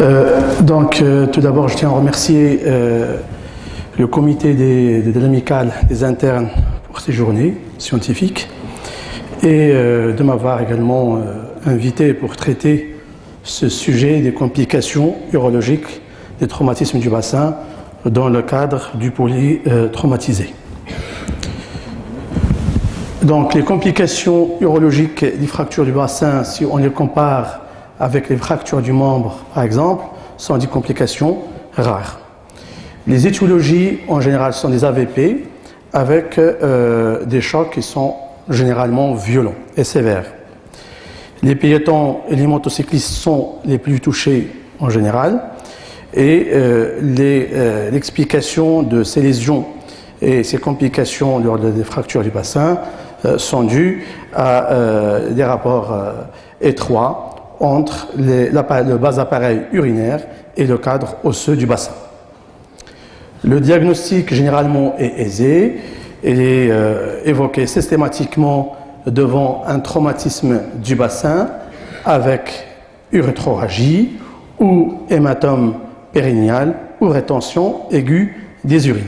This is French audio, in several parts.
Tout d'abord, je tiens à remercier le comité de l'amicale des internes pour ces journées scientifiques et de m'avoir également invité pour traiter ce sujet des complications urologiques des traumatismes du bassin dans le cadre du polytraumatisé. Donc les complications urologiques des fractures du bassin, si on les compare avec les fractures du membre par exemple, sont des complications rares. Les étiologies en général sont des AVP avec des chocs qui sont généralement violents et sévères. Les piétons et les motocyclistes sont les plus touchés en général et l'explication de ces lésions et ces complications lors des fractures du bassin sont dues à des rapports étroits entre le bas appareil urinaire et le cadre osseux du bassin. Le diagnostic généralement est aisé, il est évoqué systématiquement devant un traumatisme du bassin avec urétroragie ou hématome périnéal ou rétention aiguë des urines.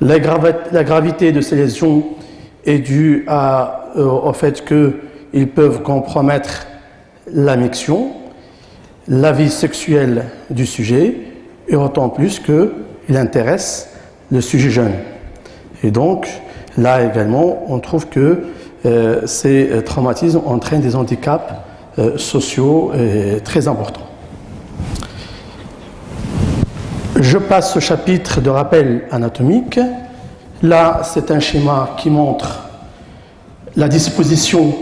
La gravité de ces lésions est due au fait qu'ils peuvent compromettre la miction, la vie sexuelle du sujet, et autant plus qu'il intéresse le sujet jeune. Et donc, là également, on trouve que ces traumatismes entraînent des handicaps sociaux très importants. Je passe au chapitre de rappel anatomique. Là, c'est un schéma qui montre la disposition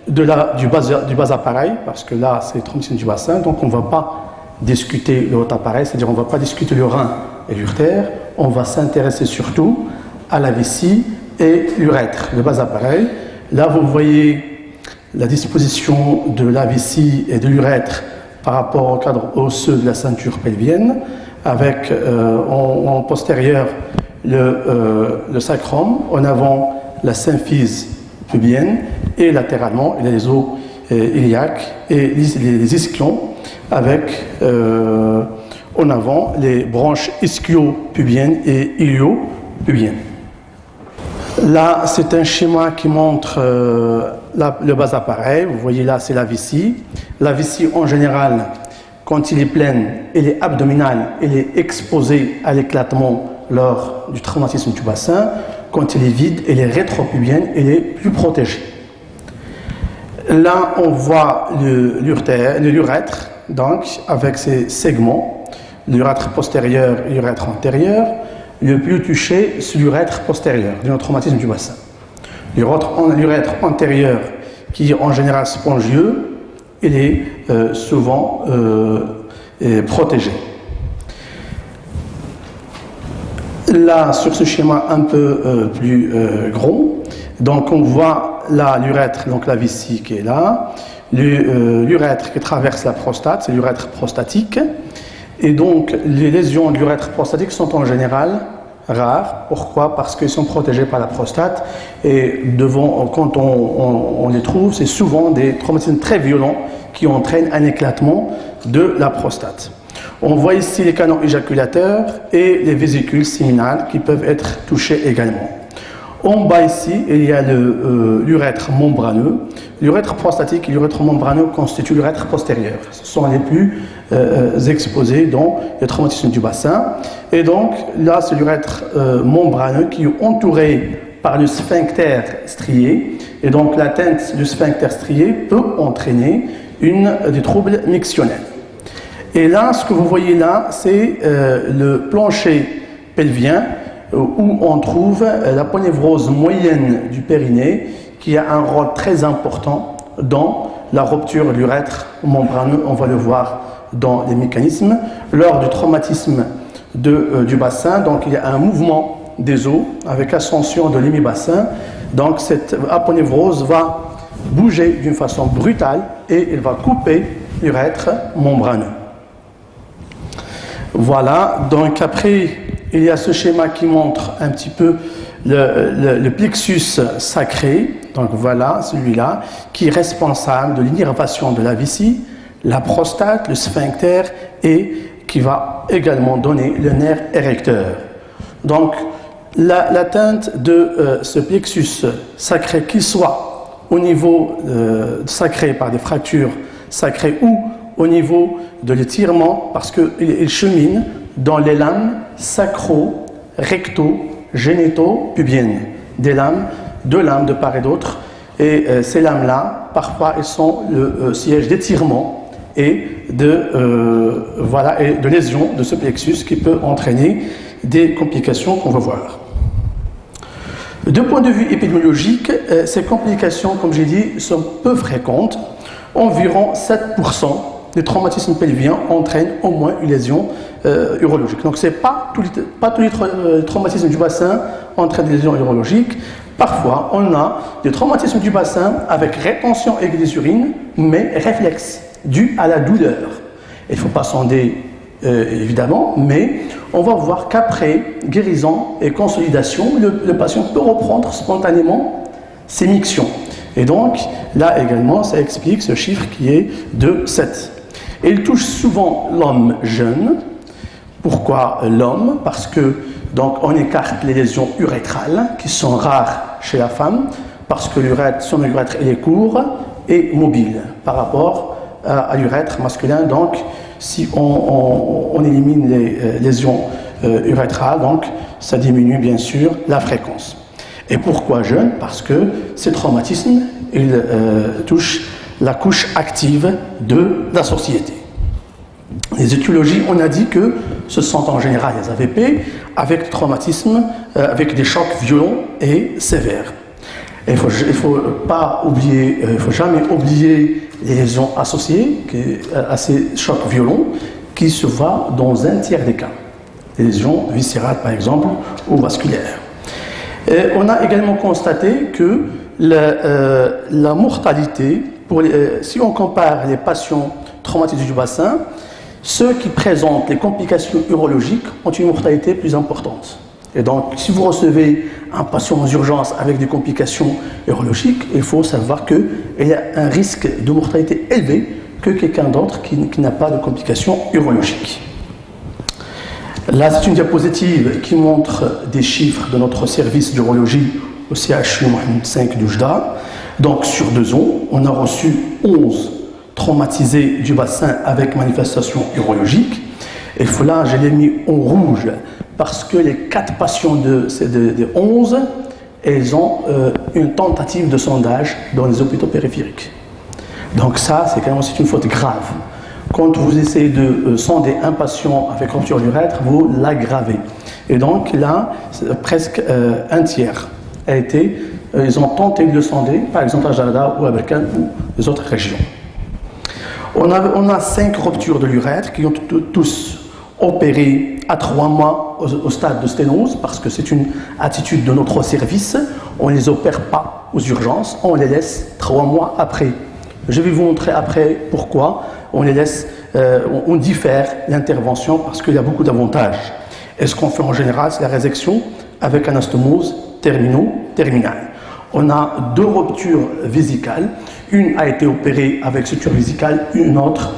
du bas appareil, parce que là, c'est le traumatisme du bassin, donc on ne va pas discuter le haut appareil, c'est-à-dire on ne va pas discuter le rein et l'urtère, on va s'intéresser surtout à la vessie et l'urètre, le bas appareil. Là, vous voyez la disposition de la vessie et de l'urètre par rapport au cadre osseux de la ceinture pelvienne, avec en postérieur le sacrum, en avant la symphyse pubienne et latéralement il y a les os iliaques et les ischions avec en avant les branches ischio-pubiennes et ilio-pubiennes. Là, c'est un schéma qui montre le bas appareil. Vous voyez là, c'est la vessie. La vessie, en général, quand il est pleine, elle est abdominale, elle est exposée à l'éclatement lors du traumatisme du bassin. Quand elle est vide, elle est rétropubienne, elle est plus protégée. Là, on voit l'urètre, donc avec ses segments, l'urètre postérieur et l'urètre antérieur. Le plus touché, c'est l'urètre postérieur, du traumatisme du bassin. L'urètre antérieur, qui est en général spongieux, il est souvent protégé. Là, sur ce schéma un peu plus gros, donc on voit là l'urètre, donc la vessie qui est là, l'urètre qui traverse la prostate, c'est l'urètre prostatique, et donc les lésions de l'urètre prostatique sont en général rares. Pourquoi? Parce qu'ils sont protégés par la prostate, et quand on les trouve, c'est souvent des traumatismes très violents qui entraînent un éclatement de la prostate. On voit ici les canaux éjaculateurs et les vésicules séminales qui peuvent être touchés également. En bas ici, il y a l'urètre membraneux. L'urètre prostatique et l'urètre membraneux constituent l'urètre postérieur. Ce sont les plus exposés dans le traumatisme du bassin. Et donc, là, c'est l'urètre membraneux qui est entouré par le sphincter strié. Et donc, l'atteinte du sphincter strié peut entraîner des troubles mictionnels. Et là, ce que vous voyez là, c'est le plancher pelvien où on trouve la ponévrose moyenne du périnée qui a un rôle très important dans la rupture de l'urètre membraneux. On va le voir dans les mécanismes. Lors du traumatisme du bassin, donc il y a un mouvement des os avec ascension de l'hémibassin. Donc cette aponévrose va bouger d'une façon brutale et elle va couper l'urètre membraneux. Voilà, donc après, il y a ce schéma qui montre un petit peu le plexus sacré, donc voilà, celui-là, qui est responsable de l'innervation de la vessie, la prostate, le sphincter et qui va également donner le nerf érecteur. Donc, l'atteinte de ce plexus sacré, qu'il soit au niveau sacré par des fractures sacrées ou au niveau de l'étirement, parce qu'il chemine dans les lames sacro-recto-génito-pubiennes, deux lames de part et d'autre. Et ces lames-là, parfois, elles sont le siège d'étirement et de lésion de ce plexus qui peut entraîner des complications qu'on va voir. De point de vue épidémiologique, ces complications, comme j'ai dit, sont peu fréquentes. Environ 7% des traumatismes pelviens entraînent au moins une lésion urologique. Donc, pas tous les traumatismes du bassin entraînent des lésions urologiques. Parfois, on a des traumatismes du bassin avec rétention aiguë des urines, mais réflexe, dû à la douleur. Il ne faut pas sonder, évidemment, mais on va voir qu'après guérison et consolidation, le patient peut reprendre spontanément ses mictions. Et donc, là également, ça explique ce chiffre qui est de 7. Et il touche souvent l'homme jeune. Pourquoi l'homme? Parce que donc, on écarte les lésions urétrales, qui sont rares chez la femme, parce que son urètre est court et mobile par rapport à l'urètre masculin. Donc, si on élimine les lésions urétrales, donc, ça diminue bien sûr la fréquence. Et pourquoi jeune? Parce que ces traumatismes, ils touchent la couche active de la société. Les étiologies, on a dit que ce sont en général les AVP avec traumatisme, avec des chocs violents et sévères. Il faut jamais oublier les lésions associées à ces chocs violents qui se voient dans un tiers des cas. Les lésions viscérales par exemple ou vasculaires. Et on a également constaté que la mortalité, si on compare les patients traumatisés du bassin, ceux qui présentent les complications urologiques ont une mortalité plus importante. Et donc, si vous recevez un patient aux urgences avec des complications urologiques, il faut savoir qu'il y a un risque de mortalité élevé que quelqu'un d'autre qui n'a pas de complications urologiques. Là, c'est une diapositive qui montre des chiffres de notre service d'urologie au CHU Mohamed V d'Oujda. Donc, sur 2 ans, on a reçu 11 traumatisés du bassin avec manifestation urologique. Et là, je l'ai mis en rouge parce que les 4 patients des 11, elles ont une tentative de sondage dans les hôpitaux périphériques. Donc ça, c'est une faute grave. Quand vous essayez de sonder un patient avec rupture d'urètre, vous l'aggravez. Et donc là, presque un tiers ils ont tenté de le sonder, par exemple à Jarada ou à Berkane ou les autres régions. On a 5 ruptures de l'urètre qui ont tous opéré à 3 mois au stade de sténose, parce que c'est une attitude de notre service. On ne les opère pas aux urgences, on les laisse 3 mois après. Je vais vous montrer après pourquoi on les laisse, on diffère l'intervention parce qu'il y a beaucoup d'avantages. Et ce qu'on fait en général, c'est la résection avec anastomose terminale. On a 2 ruptures vésicales. Une a été opérée avec suture vésicale, une autre,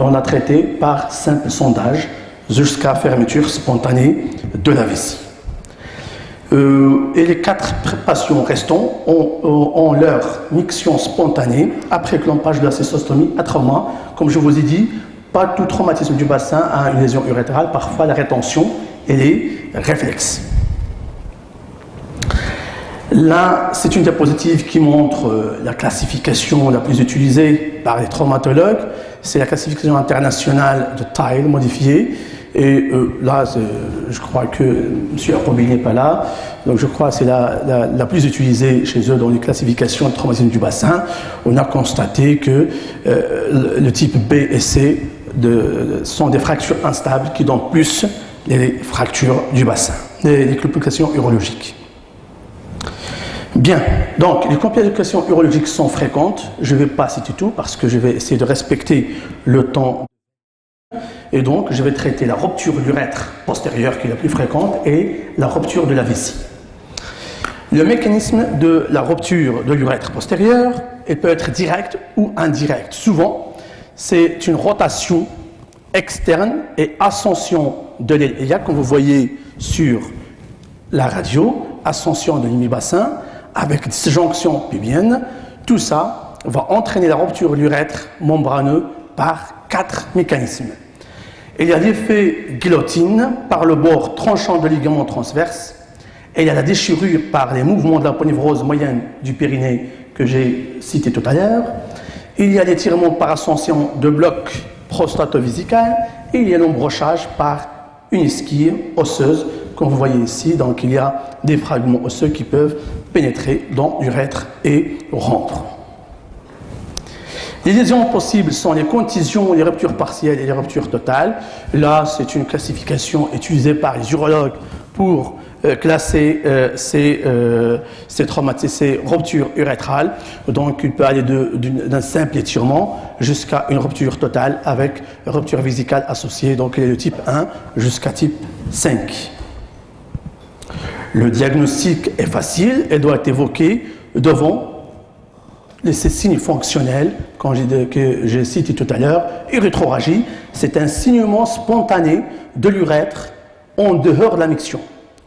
on a traité par simple sondage jusqu'à fermeture spontanée de la vessie. Et les 4 patients restants ont leur miction spontanée après clampage de la cystostomie à 3 mois. Comme je vous ai dit, pas tout traumatisme du bassin a une lésion urétrale, parfois la rétention et les réflexes. Là, c'est une diapositive qui montre la classification la plus utilisée par les traumatologues. C'est la classification internationale de Tile modifiée. Et là, je crois que M. Arobi n'est pas là. Donc je crois que c'est la plus utilisée chez eux dans les classifications de traumatisme du bassin. On a constaté que le type B et C sont des fractures instables qui donnent plus les fractures du bassin, les complications urologiques. Bien, donc les complications urologiques sont fréquentes. Je ne vais pas citer tout parce que je vais essayer de respecter le temps. Et donc, je vais traiter la rupture de l'urètre postérieure qui est la plus fréquente et la rupture de la vessie. Le mécanisme de la rupture de l'urètre postérieure, elle peut être directe ou indirecte. Souvent, c'est une rotation externe et ascension de l'aile iliaque, comme vous voyez sur la radio, ascension de l'hémibassin avec disjonction pubienne. Tout ça va entraîner la rupture de l'urètre membraneux par 4 mécanismes. Il y a l'effet guillotine par le bord tranchant de ligament transverse, et il y a la déchirure par les mouvements de la ponévrose moyenne du périnée que j'ai cité tout à l'heure. Il y a l'étirement par ascension de bloc prostato-vésical, et il y a l'embrochage par une ischie osseuse, comme vous voyez ici. Donc il y a des fragments osseux qui peuvent pénétrer dans l'urètre et rompre. Les lésions possibles sont les contusions, les ruptures partielles et les ruptures totales. Là, c'est une classification utilisée par les urologues pour classer ces ruptures urétrales. Donc, il peut aller d'un simple étirement jusqu'à une rupture totale avec rupture vésicale associée. Donc, il est de type 1 jusqu'à type 5. Le diagnostic est facile et doit être évoqué devant ces signes fonctionnels que j'ai cité tout à l'heure. Urétroragie, c'est un saignement spontané de l'urètre en dehors de la miction.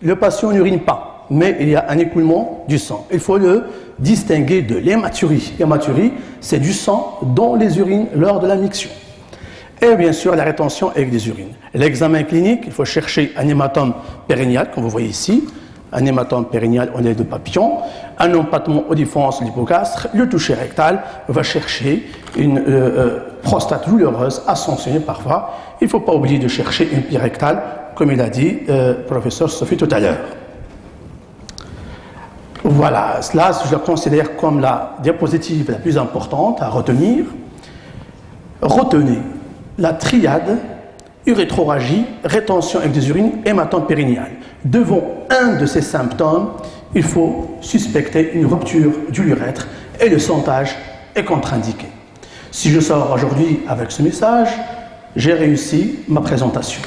Le patient n'urine pas, mais il y a un écoulement du sang. Il faut le distinguer de l'hématurie. L'hématurie, c'est du sang dans les urines lors de la miction. Et bien sûr, la rétention avec des urines. L'examen clinique, il faut chercher un hématome périnéal, comme vous voyez ici, un hématome périnéal en lait de papillon, un empattement aux défenses l'hypocastre. Le toucher rectal va chercher une prostate douloureuse, ascensionnée parfois. Il ne faut pas oublier de chercher une pie rectale, comme il a dit professeur Sophie tout à l'heure. Voilà, cela je la considère comme la diapositive la plus importante à retenir. Retenez la triade urétroragie, rétention avec des urines, hématome périnéal. Devant un de ces symptômes, il faut suspecter une rupture de l'urètre et le sondage est contre-indiqué. Si je sors aujourd'hui avec ce message, j'ai réussi ma présentation.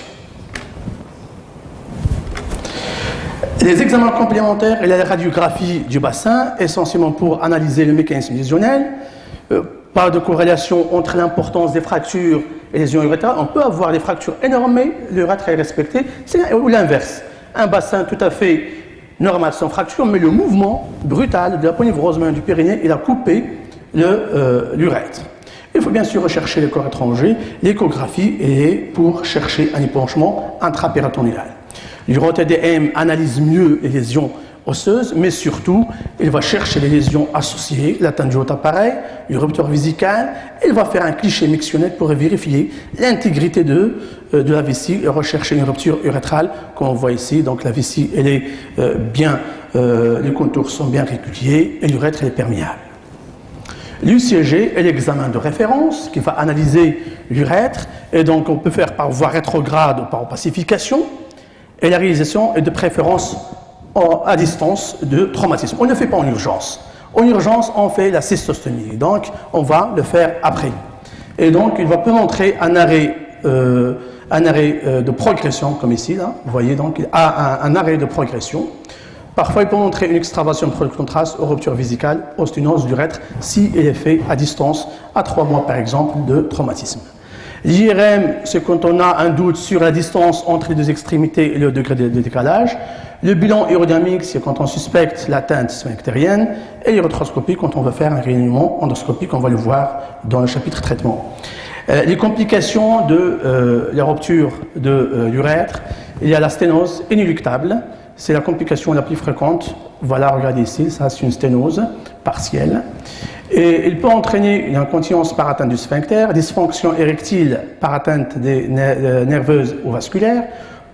Les examens complémentaires et la radiographie du bassin, essentiellement pour analyser le mécanisme lésionnel. Pas de corrélation entre l'importance des fractures et les lésions urétrales. On peut avoir des fractures énormes, mais l'urètre est respecté, ou l'inverse. Un bassin tout à fait normal sans fracture, mais le mouvement brutal de la ponévrose du périnée, il a coupé l'urètre. Il faut bien sûr rechercher les corps étrangers, l'échographie et pour chercher un épanchement intrapéritonéal. L'URO-TDM analyse mieux les lésions osseuses, mais surtout, il va chercher les lésions associées, l'atteinte du haut appareil, une rupture vésicale, il va faire un cliché mictionnel pour vérifier l'intégrité de la vessie et rechercher une rupture urétrale, comme on voit ici. Donc la vessie, elle est les contours sont bien réguliers et l'urètre est perméable. L'UCG est l'examen de référence qui va analyser l'urètre, et donc on peut faire par voie rétrograde ou par opacification, et la réalisation est de préférence à distance de traumatisme. On ne le fait pas en urgence. En urgence, on fait la cystostomie. Donc, on va le faire après. Et donc, il va peut montrer un arrêt de progression, comme ici. Là. Vous voyez, donc, il a un arrêt de progression. Parfois, il peut montrer une extravasation de contraste aux ruptures vésicales, aux sténoses du l'urètre, si il est fait à distance, à 3 mois, par exemple, de traumatisme. L'IRM, c'est quand on a un doute sur la distance entre les deux extrémités et le degré de décalage. Le bilan aérodynamique, c'est quand on suspecte l'atteinte sphinctérienne. Et l'urétroscopie, quand on veut faire un réalignement endoscopique, on va le voir dans le chapitre traitement. Les complications de la rupture de l'urètre, il y a la sténose inéluctable. C'est la complication la plus fréquente. Voilà, regardez ici, ça c'est une sténose partielle. Et il peut entraîner une incontinence par atteinte du sphincter, dysfonction érectile par atteinte des nerveuses ou vasculaires,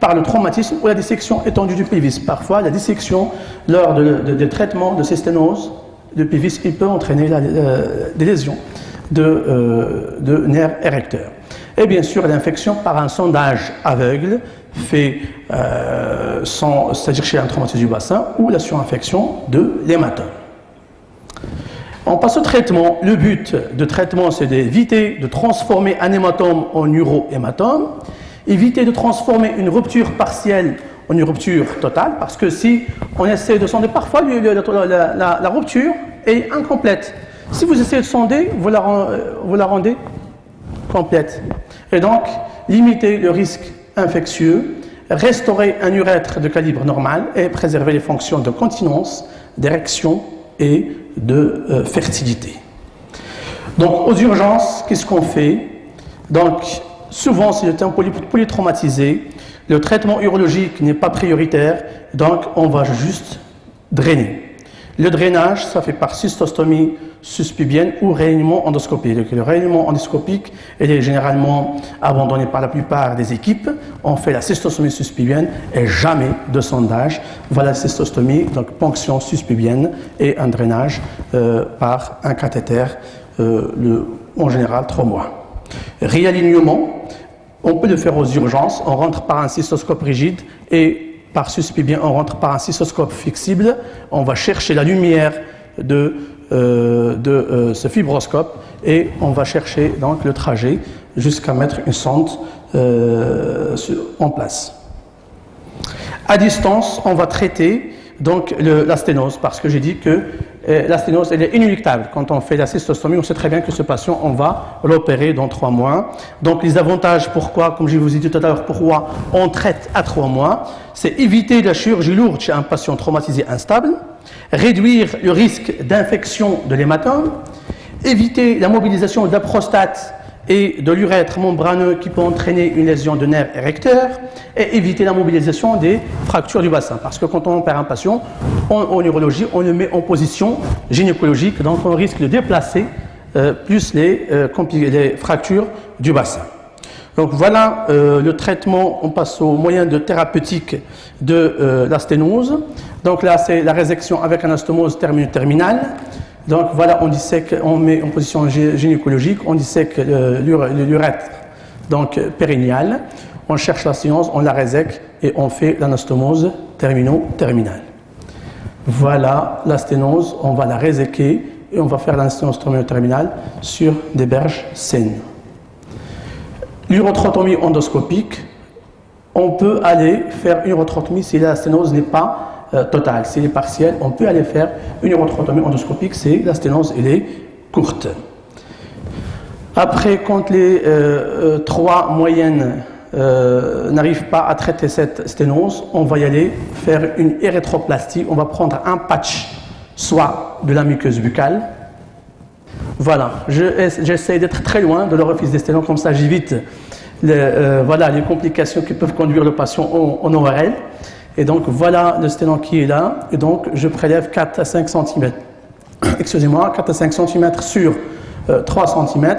par le traumatisme ou la dissection étendue du pelvis. Parfois, la dissection lors des traitements de ces sténoses de pelvis, il peut entraîner des lésions de nerfs érecteurs. Et bien sûr, l'infection par un sondage aveugle fait c'est-à-dire chez un traumatisme du bassin ou la surinfection de l'hématome. On passe au traitement. Le but de traitement, c'est d'éviter de transformer un hématome en urohématome, éviter de transformer une rupture partielle en une rupture totale, parce que si on essaie de sonder, parfois la rupture est incomplète. Si vous essayez de sonder, vous la rendez complète. Et donc, limiter le risque infectieux, restaurer un urètre de calibre normal et préserver les fonctions de continence, d'érection et de fertilité. Donc, aux urgences, qu'est-ce qu'on fait? Donc, souvent, si le temps polytraumatisé, le traitement urologique n'est pas prioritaire, donc on va juste drainer. Le drainage, ça fait par cystostomie suspubienne ou réanimement endoscopique. Le réanimement endoscopique, il est généralement abandonné par la plupart des équipes. On fait la cystostomie suspubienne et jamais de sondage. Voilà la cystostomie, donc ponction suspubienne et un drainage par un cathéter, en général 3 mois. Réalignement, on peut le faire aux urgences. On rentre par un cystoscope rigide et par suspubien, on rentre par un cystoscope flexible. On va chercher la lumière de ce fibroscope et on va chercher donc le trajet jusqu'à mettre une sonde en place. À distance, on va traiter donc la sténose, parce que j'ai dit que la sténose elle est inéluctable. Quand on fait la cystostomie, on sait très bien que ce patient, on va l'opérer dans 3 mois. Donc les avantages, pourquoi, comme je vous ai dit tout à l'heure, pourquoi on traite à 3 mois, c'est éviter la chirurgie lourde chez un patient traumatisé instable, réduire le risque d'infection de l'hématome, éviter la mobilisation de la prostate et de l'urètre membraneux qui peut entraîner une lésion de nerf érecteur et éviter la mobilisation des fractures du bassin. Parce que quand on opère un patient en urologie, on le met en position gynécologique, donc on risque de déplacer plus les fractures du bassin. Donc voilà le traitement, on passe aux moyens de thérapeutique de la sténose. Donc là c'est la résection avec anastomose terminale. Donc voilà, on dissèque, on met en position gynécologique, on dissèque l'urètre donc périnéal, on cherche la sténose, on la résèque et on fait l'anastomose terminale. Voilà la sténose, on va la réséquer et on va faire l'anastomose terminale sur des berges saines. L'urotrotomie endoscopique, on peut aller faire une urotrotomie si la sténose n'est pas totale. Si elle est partielle, on peut aller faire une urotrotomie endoscopique si la sténose elle est courte. Après, quand les 3 moyennes n'arrivent pas à traiter cette sténose, on va y aller faire une érythroplastie. On va prendre un patch, soit de la muqueuse buccale. Voilà, j'essaie d'être très loin de l'orifice des sténons, comme ça j'évite les complications qui peuvent conduire le patient en ORL. Et donc voilà le sténon qui est là, et donc je prélève 4 à 5 cm, excusez-moi, 4 à 5 cm sur 3 cm,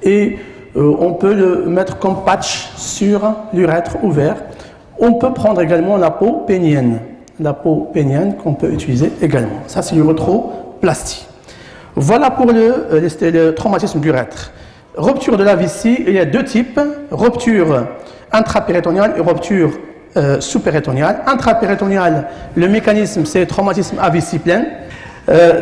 et on peut le mettre comme patch sur l'urètre ouvert. On peut prendre également la peau pénienne qu'on peut utiliser également. Ça c'est l'urétroplastie. Voilà pour le traumatisme d'urètre. Rupture de la vessie, il y a 2 types, rupture intrapéritonéale et rupture sous-péritoniale. Intrapéritonéale, le mécanisme c'est traumatisme à vessie pleine.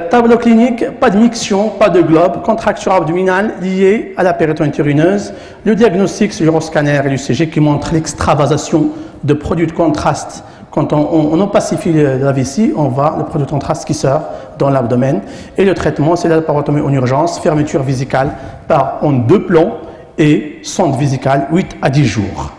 Tableau clinique, pas de miction, pas de globe, contracture abdominale liée à la péritonite urineuse. Le diagnostic c'est l'uroscanner et l'UCG qui montre l'extravasation de produits de contraste. Quand on opacifie la vessie, on voit le produit de contraste qui sort dans l'abdomen. Et le traitement, c'est la laparotomie en urgence, fermeture vésicale en 2 plans et sonde vésicale 8 à 10 jours.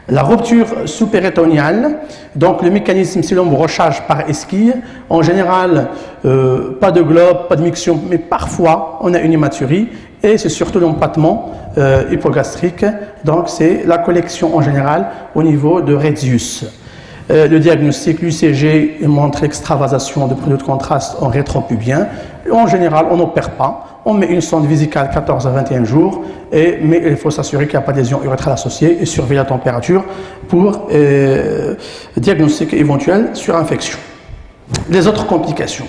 La rupture sous-péritoniale, donc le mécanisme c'est l'embrochage par esquille. En général, pas de globe, pas de miction, mais parfois on a une hématurie et c'est surtout l'empattement hypogastrique. Donc c'est la collection en général au niveau de radius. Le diagnostic, l'UCG montre l'extravasation de produits de contraste en rétropubien. En général, on n'opère pas. On met une sonde vésicale 14 à 21 jours, mais il faut s'assurer qu'il n'y a pas de lésion urétrale associée et surveiller la température pour diagnostic éventuel sur infection. Les autres complications.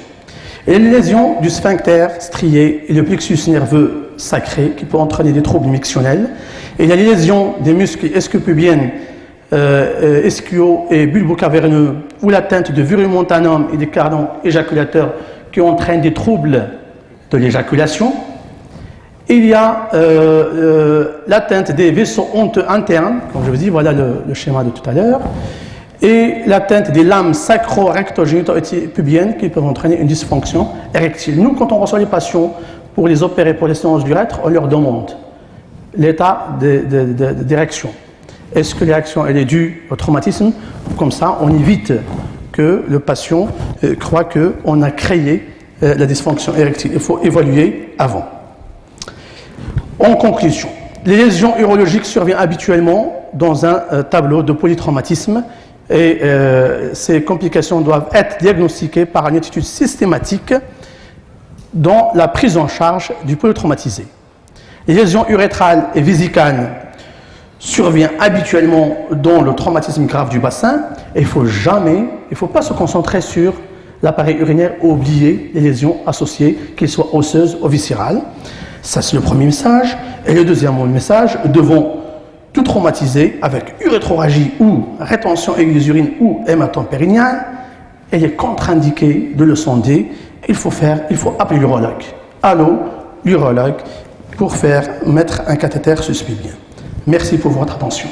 Et les lésions du sphincter strié et le plexus nerveux sacré qui peut entraîner des troubles mictionnels. Et il y a les lésions des muscles ischiopubiennes, ischio et bulbo-caverneux ou l'atteinte de virumontanum et des canaux éjaculateurs qui entraînent des troubles de l'éjaculation. Il y a l'atteinte des vaisseaux honteux internes, comme je vous dis, voilà le schéma de tout à l'heure, et l'atteinte des lames sacro-recto-génito-pubiennes qui peuvent entraîner une dysfonction érectile. Nous, quand on reçoit les patients pour les opérer pour les sténoses d'urètre, on leur demande l'état des réactions. Est-ce que l'érection elle est due au traumatisme? Comme ça, on évite que le patient croit qu'on a créé la dysfonction érectile. Il faut évaluer avant. En conclusion, les lésions urologiques surviennent habituellement dans un tableau de polytraumatisme et ces complications doivent être diagnostiquées par une étude systématique dans la prise en charge du polytraumatisé. Les lésions urétrales et vésicales surviennent habituellement dans le traumatisme grave du bassin et il ne faut pas se concentrer sur l'appareil urinaire ou oublier les lésions associées, qu'elles soient osseuses ou viscérales. Ça, c'est le premier message. Et le deuxième message, devant tout traumatiser avec urétroragie ou rétention aiguë des urines ou hématome périnéal, il est contre-indiqué de le sonder. Il faut appeler l'urologue. Allô, l'urologue, pour mettre un cathéter suspect. Merci pour votre attention.